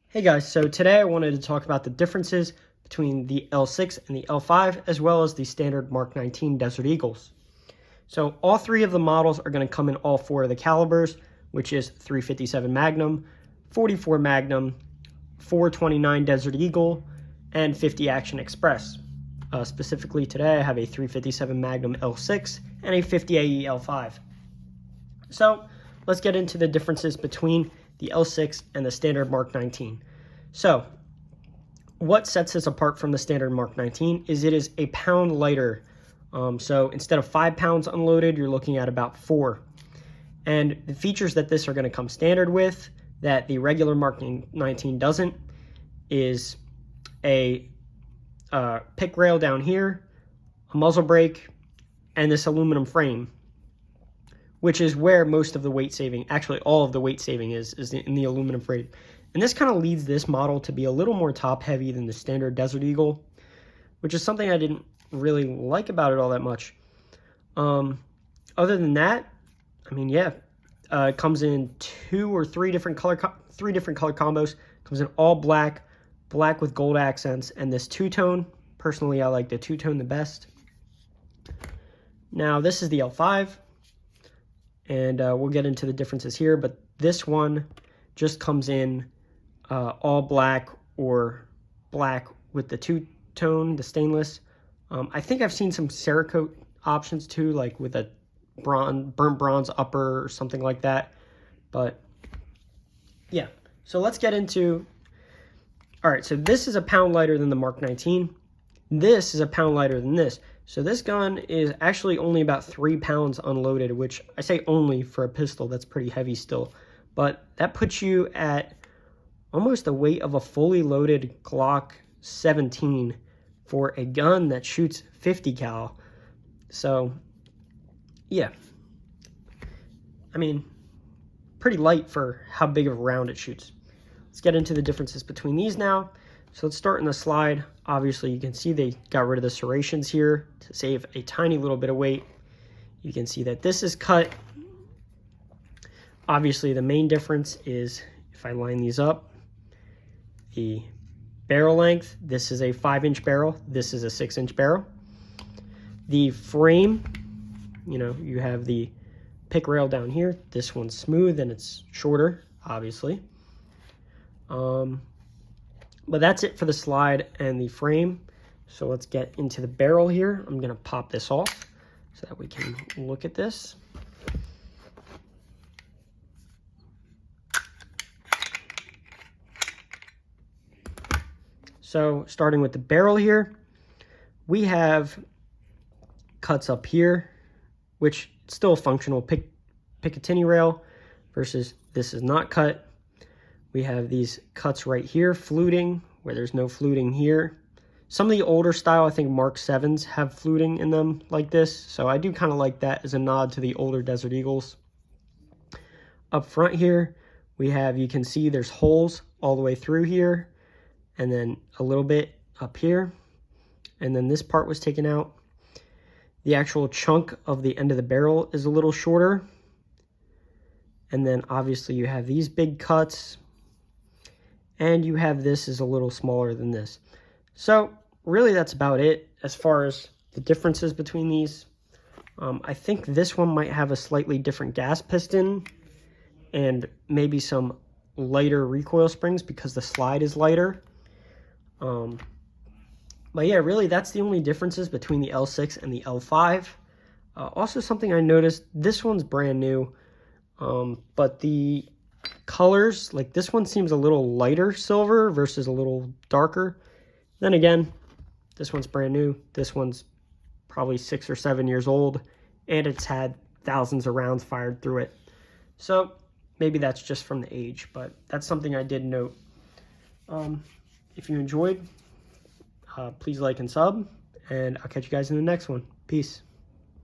Hey guys, so today I wanted to talk about the differences between the L6 and the L5 as well as the standard Mark 19 Desert Eagles. So all three of the models are going to come in all four of the calibers, which is 357 Magnum, 44 Magnum, 429 Desert Eagle, and 50 Action Express. Specifically today I have a 357 Magnum L6 and a 50 AE L5. So let's get into the differences between the L6 and the standard Mark 19. So what sets this apart from the standard Mark 19 is it is a pound lighter. So instead of 5 pounds unloaded, you're looking at about 4. And the features that this are going to come standard with that the regular Mark 19 doesn't is a pick rail down here, a muzzle brake, and this aluminum frame, which is where most of the weight saving, actually all of the weight saving is in the aluminum frame. And this kind of leads this model to be a little more top heavy than the standard Desert Eagle, which is something I didn't really like about it all that much. Other than that, I mean, yeah, it comes in three different color combos. It comes in all black, black with gold accents, and this two-tone. Personally, I like the two-tone the best. Now, this is the L5. And we'll get into the differences here, but this one just comes in all black or black with the two-tone, the stainless. I think I've seen some Cerakote options too, like with a burnt bronze upper or something like that. But yeah, so let's get into, all right, so this is a pound lighter than the Mark 19. This is a pound lighter than this. So this gun is actually only about 3 pounds unloaded, which I say only for a pistol. That's pretty heavy still. But that puts you at almost the weight of a fully loaded Glock 17 for a gun that shoots 50 cal. So, yeah. I mean, pretty light for how big of a round it shoots. Let's get into the differences between these now. So let's start in the slide. Obviously, you can see they got rid of the serrations here to save a tiny little bit of weight. You can see that this is cut. Obviously, the main difference is if I line these up, the barrel length, this is a 5-inch barrel, this is a 6-inch barrel. The frame, you know, you have the pick rail down here. This one's smooth and it's shorter, obviously. But that's it for the slide and the frame. So let's get into the barrel here. I'm going to pop this off so that we can look at this. So starting with the barrel here, we have cuts up here, which is still a functional Picatinny rail versus this is not cut. We have these cuts right here, fluting, where there's no fluting here. Some of the older style, I think Mark 7s have fluting in them like this. So I do kind of like that as a nod to the older Desert Eagles. Up front here, we have, you can see there's holes all the way through here. And then a little bit up here. And then this part was taken out. The actual chunk of the end of the barrel is a little shorter. And then obviously you have these big cuts. And you have this is a little smaller than this. So really that's about it as far as the differences between these. I think this one might have a slightly different gas piston and maybe some lighter recoil springs because the slide is lighter. But yeah, really that's the only differences between the L6 and the L5. Also something I noticed, this one's brand new, but the colors, like this one seems a little lighter silver versus a little darker. Then again, this one's brand new. This one's probably 6 or 7 years old, and it's had thousands of rounds fired through it. So maybe that's just from the age, but that's something I did note. If you enjoyed, please like and sub, and I'll catch you guys in the next one. Peace.